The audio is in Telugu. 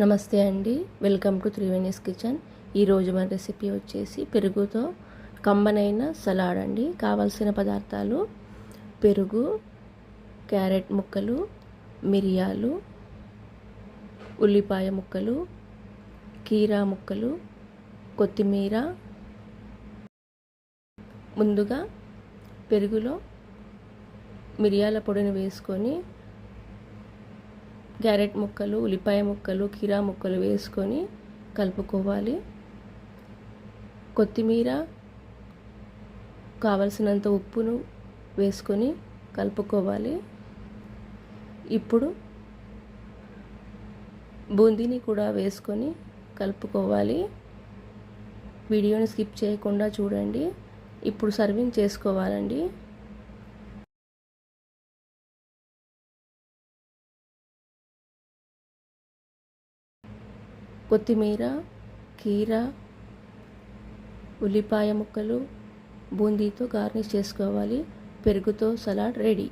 నమస్తే అండి, వెల్కమ్ టు త్రివేణీస్ కిచెన్. ఈరోజు మన రెసిపీ వచ్చేసి పెరుగుతో కమ్మనైన సలాడ్ అండి. కావాల్సిన పదార్థాలు: పెరుగు, క్యారెట్ ముక్కలు, మిరియాలు, ఉల్లిపాయ ముక్కలు, కీరా ముక్కలు, కొత్తిమీర. ముందుగా పెరుగులో మిరియాల పొడిని వేసుకొని క్యారెట్ ముక్కలు, ఉల్లిపాయ ముక్కలు, కీరా ముక్కలు వేసుకొని కలుపుకోవాలి. కొత్తిమీర, కావలసినంత ఉప్పును వేసుకొని కలుపుకోవాలి. ఇప్పుడు బూందీని కూడా వేసుకొని కలుపుకోవాలి. వీడియోని స్కిప్ చేయకుండా చూడండి. ఇప్పుడు సర్వింగ్ చేసుకోవాలండి. కొత్తిమీర, కీరా, ఉల్లిపాయ ముక్కలు బూందీతో గార్నిష్ చేసుకోవాలి. పెరుగుతో సలాడ్ రెడీ.